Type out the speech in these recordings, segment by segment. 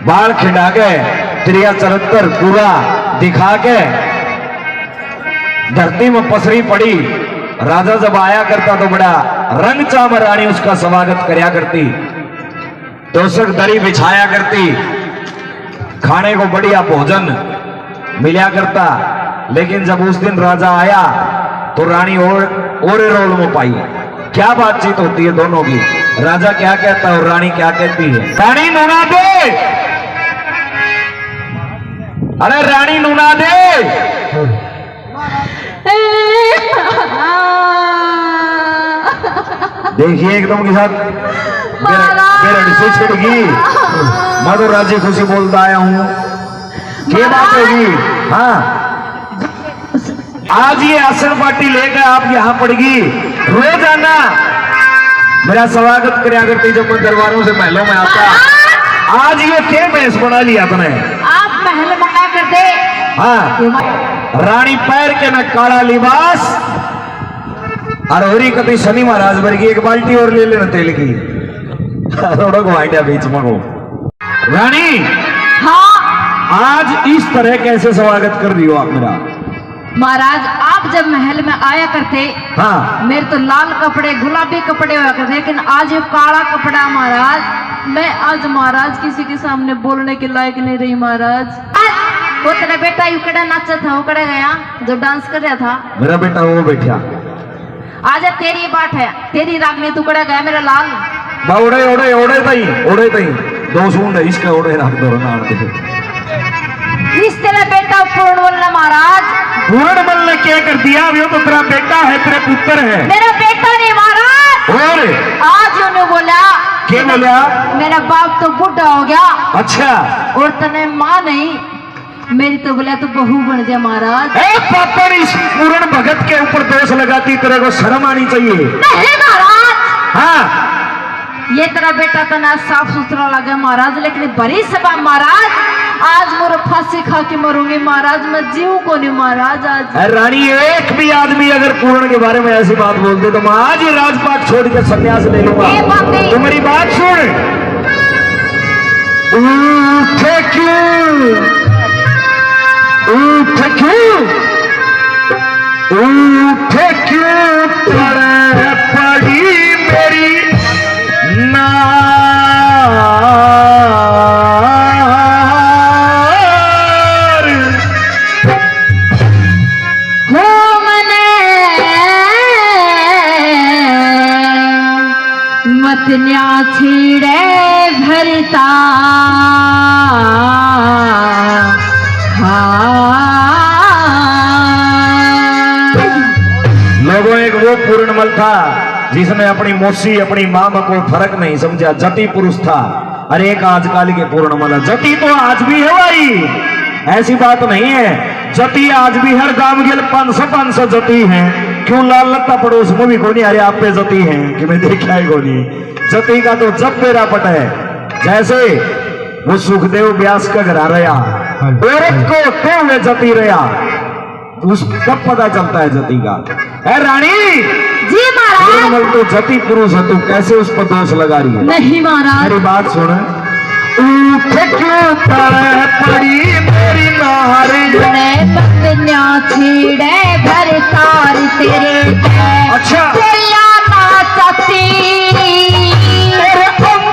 बाल खिंडा के त्रिया चरत्तर पूरा दिखा के धरती में पसरी पड़ी। राजा जब आया करता तो बड़ा रंग चाम रानी उसका स्वागत करया करती, तोषक दरी बिछाया करती, खाने को बढ़िया भोजन मिला करता। लेकिन जब उस दिन राजा आया तो रानी ओरे रोल में पाई। क्या बातचीत होती है दोनों की, राजा क्या कहता है और रानी क्या कहती है। रानी नूना दे, अरे रानी नूना दे। देखिए एकदम के साथ मेरा से छिड़गी। मैं तो राजी खुशी बोलता आया हूं, क्या बात होगी। हाँ, आज ये आसन पार्टी लेकर आप यहां पड़गी। रोज आना मेरा स्वागत करया करती जब मैं दरबारों से महलों में आता। आज ये क्या भैंस बना लिया तुमने? आप महल मंगा करते। हाँ, रानी पैर के न काला लिबास और होरी कभी शनि महाराज वर्गी एक बाल्टी और ले लेना तेल की। रोडो को आइडिया बीच में को। रानी हाँ, आज इस तरह कैसे स्वागत कर रही हो आप मेरा? महाराज आप जब महल में आया करते, हाँ, मेरे तो लाल कपड़े गुलाबी कपड़े हुआ करते, लेकिन आज ये काला कपड़ा महाराज। मैं आज महाराज किसी के सामने बोलने के लायक नहीं रही महाराज। वो तेरा बेटा उकड़ा नाचा था, उकड़ा गया जो डांस कर रहा था। मेरा बेटा वो बैठा। आज तेरी बात है, तेरी रागनी टुकड़ा गया मेरा लाल। ओड़े ओड़े ओड़े तई दो सूंड है इसका ओड़े रख दो ना। इस तेरा बेटा पूर्णवल ने महाराज। पूर्णवल ने क्या कर दिया? वो तो तेरा बेटा है, तेरे पुत्र है। मेरा बेटा नहीं महाराज। और आज उन्होंने बोला क्या बोला? मेरा बाप तो बुढ़ा हो गया। अच्छा, और तने माँ नहीं, मेरी तो बोला तो बहू बन जाए महाराज। पापा ने इस पूर्ण भगत के ऊपर दोष लगाती, तेरे को शर्म आनी चाहिए। नहीं महाराज। हाँ, ये तेरा बेटा तो ना साफ सुथरा लगे महाराज, लेकिन बड़ी सभा महाराज। आज मोर फांसी खा के मरूंगी महाराज, मैं जीव को नहीं महाराज। आज रानी एक भी आदमी अगर पूर्ण के बारे में ऐसी बात बोलते तो मैं आज ही राजपाट छोड़ के सन्यास ले लूंगा। तो मेरी बात सुन। उठ क्यों पड़ी मेरी मतन्या छीड़े भरता। लोगों एक वो पूर्णमल था जिसने अपनी मौसी अपनी मां में कोई फर्क नहीं समझा, जति पुरुष था। अरे एक आजकल के पूर्णमल जति तो आज भी है भाई, ऐसी बात नहीं है। जति आज भी हर गांव के 500 जति है। क्यों लाल लत्ता पड़ोस में भी कोनी? अरे आप पे जति है कि मैं देखा है कोनी। जति का तो जब पेरा पट है। जैसे वो सुखदेव व्यास का घर रहा, औरत को तो वे जति रहा, उस कब पता चलता है जति का। है रानी जी महाराज। तो जति पुरुष है, तू कैसे उस पर दोष लगा रही है? नहीं महाराज। मेरी बात सुन। क्यों पड़ी मेरी नारी पत्नियां छीड़े भर तार तेरे। अच्छा, नाचती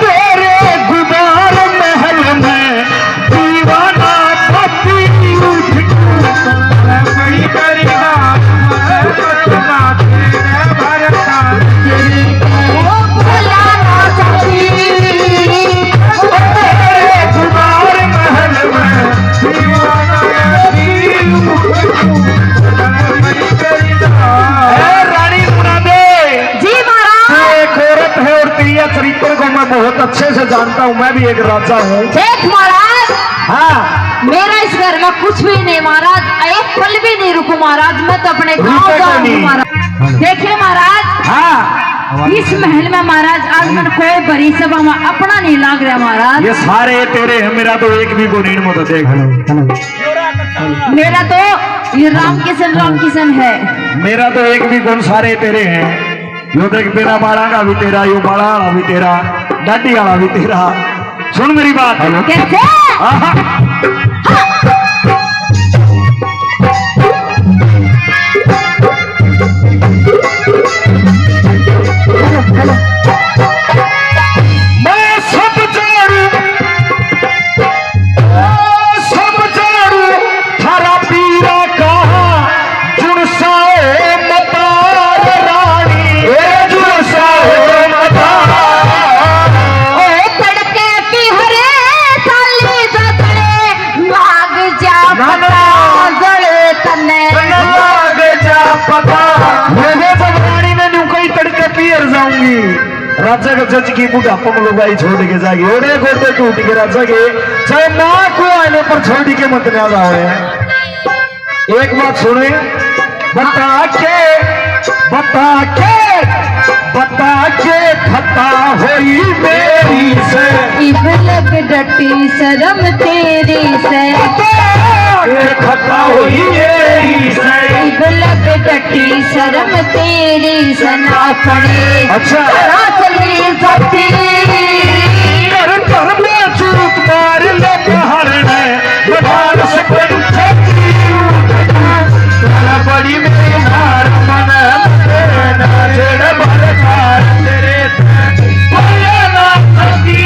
तेरे गुबार महल में दीवाना पति बड़ी मेरी चरित्र को मैं बहुत अच्छे से जानता हूँ। मैं भी एक राजा हूँ। देख महाराज, हाँ, मेरा इस घर में कुछ भी नहीं महाराज, एक पल भी नहीं रुको महाराज। मैं तो अपने गांव जाऊंगी महाराज। देखिए महाराज, हाँ, इस महल में महाराज आज मैंने कोई बड़ी सभा में अपना नहीं लाग रहा महाराज। ये सारे तेरे हैं, मेरा तो एक भी गुण मत देख। मेरा तो ये राम किशन है। मेरा तो एक भी गुण सारे तेरे हैं। यो देख, मेरा बाड़ा का भी तेरा, यो बाड़ा वाला भी तेरा, डाडी वाला भी तेरा, सुन मेरी बात। कैसे? आहा। मैं सब जानू थारा पीरा कहा जुड़साओ मतार रानी जुड़साओ मतार तड़के की हरे साली जड़े लाग जा पता जड़े तने लाग जा पता मेरे जवानी में न्यू कई तड़के पियर जाऊंगी राजा का जज की बुढ़ापा में लुगाई छोड़ के जाएगी ओढ़े गोटे टूट के राजा के चाहे माँ को आने पर छोड़ के मत ना जाओ। एक बात सुने बता के खता हुई मेरी से इबलक डटी शर्म तेरी से खता हुई मेरी से इबलक डटी शर्म तेरी से ना पड़े अच्छा चली जाती घर में चूत मार ले बाहर में बाहर से कोई बड़ी मेरी हार मन नाचड़ बलकार तेरे बोले ना सकी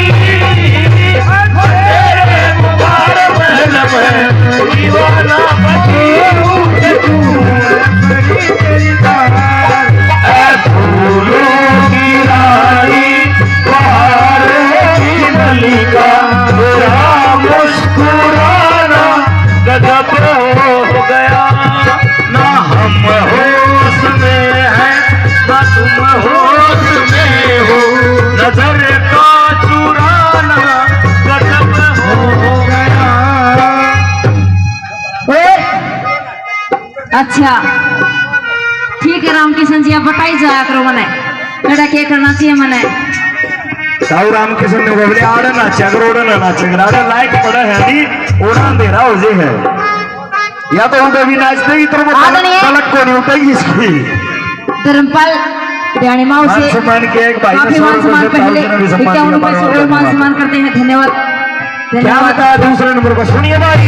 तेरे मुबार महल में दीवाना पति तेरी तार ऐ फूलों की रानी बाहर की मलिका तेरा मुस्कुराना गजब हो गया ना हम होश में हैं ना तुम होश में हो नजर का चुराना गजब हो गया। अच्छा ठीक है राम किशन जी आप बताई जाया करो मने बेटा क्या करना चाहिए मने साहु राम किशन ने बोले आड़े नाचा करो ओड़े ना नाचा करो आड़े लाइक पड़ा है नहीं ओड़ा अंधेरा हो जे है या तो हम भी नाच देगी तो तलक को नहीं उठेगी इसकी। धर्मपाल दयानी माँ से सम्मान किया एक भाई काफी मान सम्मान पहले 51 रुपए से और मान सम्मान करते हैं। धन्यवाद क्या बताया दूसरे नंबर पर सुनिए भाई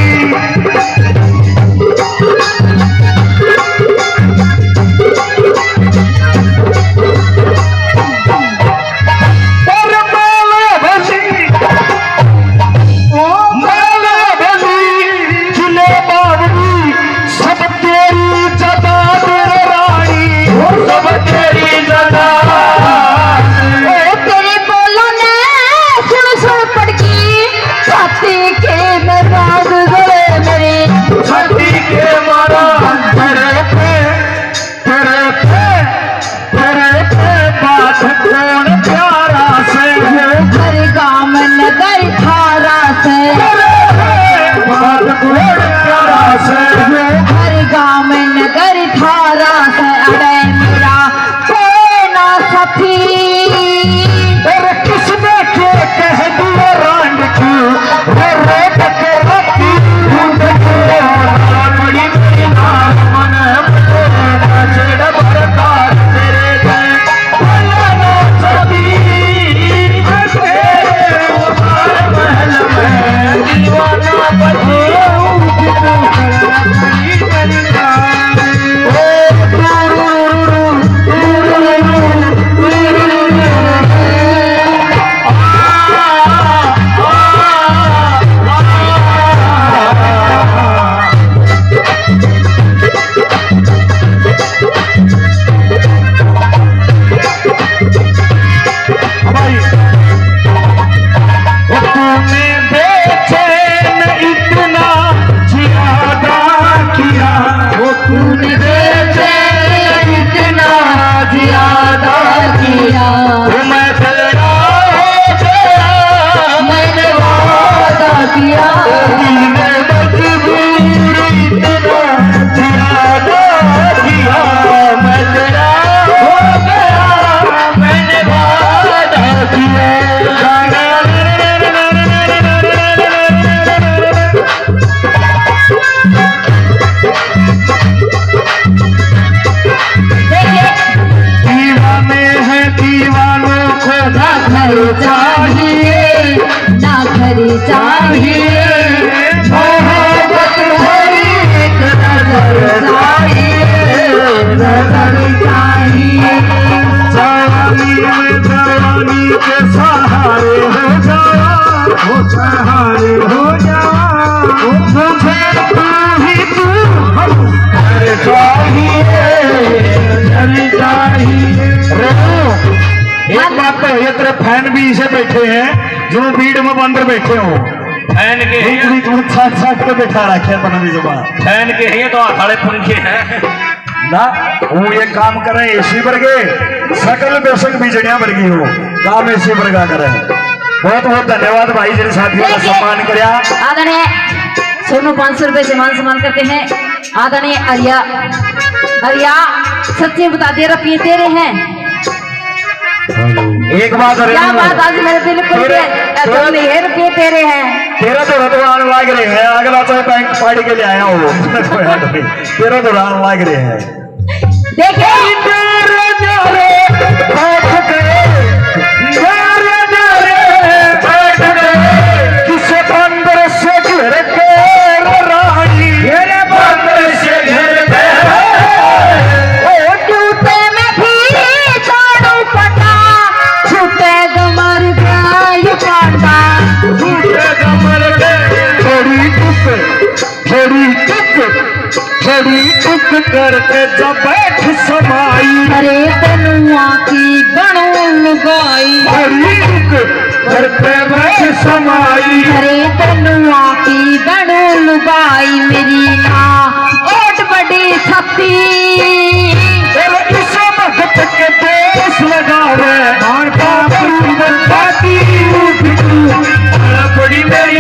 चाहिए ना चाहिए, मोहब्बत भरी एक नजर चाहिए, नजर चाहिए। जवानी के सहारे हो जाओ, हो सहारे हो जाओ, मुझे तू ही तू एक बात तो ये तेरे फैन भी इसे बैठे हैं जो भीड़ में बंदर बैठे हो। फैन के साथ साथ के बैठा रखे बनवी जमा फैन के हैं तो साढ़े पंखे हैं ना। वो ये काम करे एसी वर्गे सकल दर्शक बिजड़िया वर्गी हो काम एसी वर्गा करे। बहुत बहुत धन्यवाद भाई जिन साथियों का सम्मान कराया। आदरणीय सोनू 500 रुपए से मान सम्मान करते हैं। आदरणीय अरिया, अरिया सच्ची बता दे रुपये तेरे हैं। एक बात क्या बात आज मेरे दिल को रुपये तेरे हैं। तेरा तो रतवान लाग रहे हैं, अगला तो बैंक पार्टी के लिए आया हो तेरा तो रान लाग रहे हैं। देखिए किसे बंदर से घर के रानी बंदर से घर टूटे में भी चारों पटा, छूटे गमर गाय पाटा, थोड़ी टुक करके जब बैठ समाई। अरे तनुआ की बनू गाई, थोड़ी टुक करके बैठ समाई। अरे तनुआ की बनू लुगाई, मेरी ना ओट बड़ी छत्ती, इस वक्त के देश लगावे और पाती बड़ी मेरी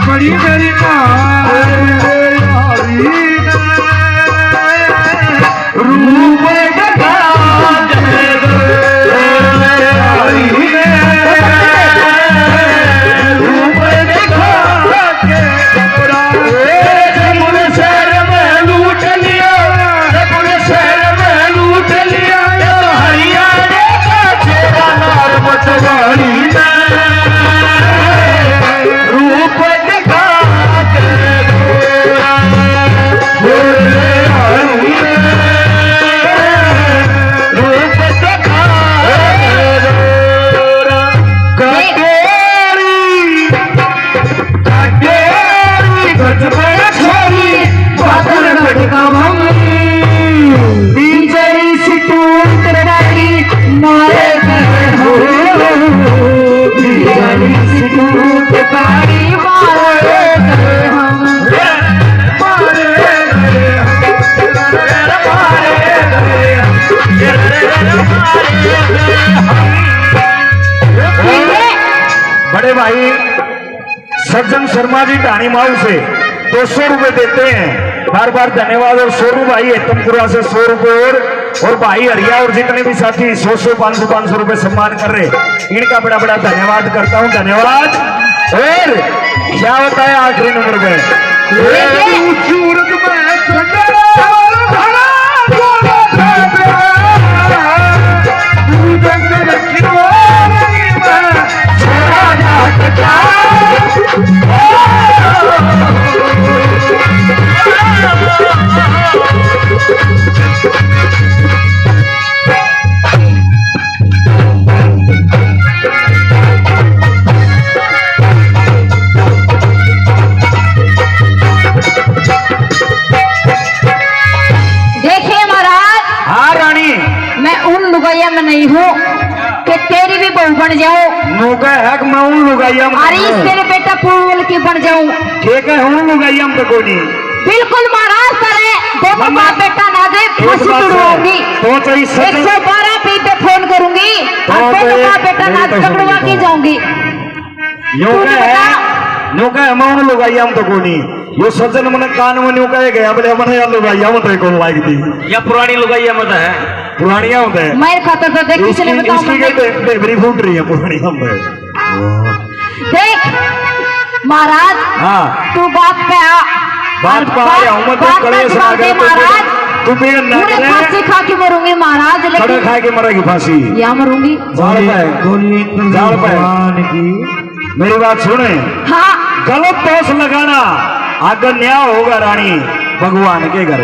बड़ी मेरी रूप बड़े भाई सज्जन शर्मा जी ढाणी माऊ से 200 रुपए देते हैं, बार बार धन्यवाद। और सोनू भाई हेतमपुरा से 100 रुपए और भाई हरिया और जितने भी साथी 100 500 रुपए सम्मान कर रहे, इनका बड़ा बड़ा धन्यवाद करता हूं। धन्यवाद। और क्या होता है आखिरी नंबर पे में नहीं हूँ कि तेरी भी बहू बन जाऊं। नौका है कि मैं उन लुगाइया में अरे तेरे बेटा फूल की बन जाऊं। ठीक है हूँ लुगाइया में तो कोई नहीं। बिल्कुल महाराज करे दोनों बाप बेटा ना दे फांसी तोड़ूंगी। तो चाहिए 112 पे फोन करूंगी और दोनों बाप बेटा ना तकड़वा के जाऊंगी। नौका है मैं उन लुगाइया में तो कोई नहीं। यो सज्जन मन कान में न्यू कहे गया बोले हमने यार लुगाइया में तो कौन लाइक दी या पुरानी लुगाइया में है पुरानिया होता है। मैं खातर तो देख किसी ने बताऊं इसकी बेबरी फूट रही है पुरानी हम देख महाराज हाँ तू बात पे आ बात पा आया हूं मैं तो बात कड़े पे से जवाब दे महाराज तू बेर ना पूरे करे फांसी खा के मरूंगी महाराज कड़े लेकिन खा के मरेगी फांसी या मरूंगी जाल पे जाल पे मेरी बात सुने हाँ गलत दोष लगाना आगे न्याय होगा रानी भगवान के घर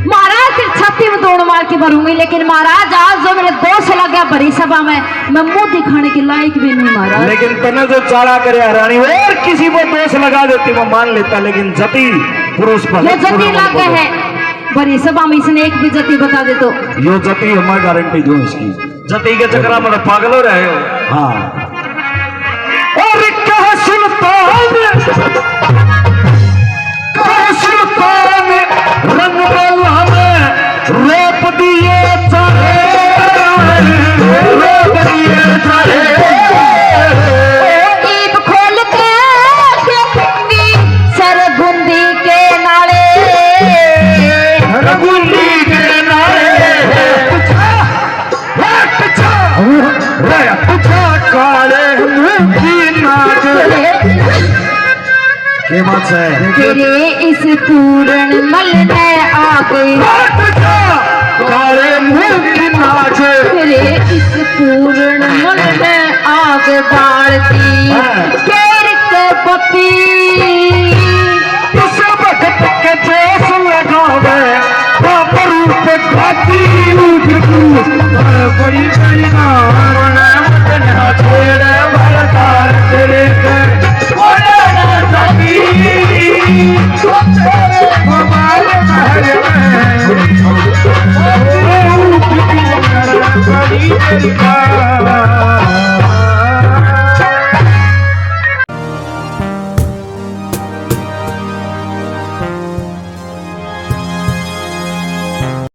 महाराज फिर छत्ती में दौड़ मार के मरूंगी लेकिन महाराज आज जो मेरे दोष लग गया बड़ी सभा में मैं मुंह दिखाने के लायक भी नहीं महाराज लेकिन तने जो चाला करे रानी और किसी को दोष लगा देती मैं मान लेता लेकिन जति पुरुष पर ये जति लग गए है बड़ी सभा में इसने एक भी जति बता दे तो यो जति हमारी गारंटी दो इसकी जति के चक्कर में तो पागल हो रहे हो हाँ और कह सुल्तान रंग बल्ला में रोप दिए चाहे रोप दिए चाहे ईब खोल के देखूंगी सरगुंदी के नाले रघुंदी के नारे तुझा काले की नाच के बात है तेरे इस पूर्ण मल में आ गई काले मुंह की नाच तेरे इस पूर्ण मल में आग डालती केर के पपी तुझे भगत के जोश लगावे बाप रूप खाती बड़ी बड़ी नार छेड़े भड़कार तेरे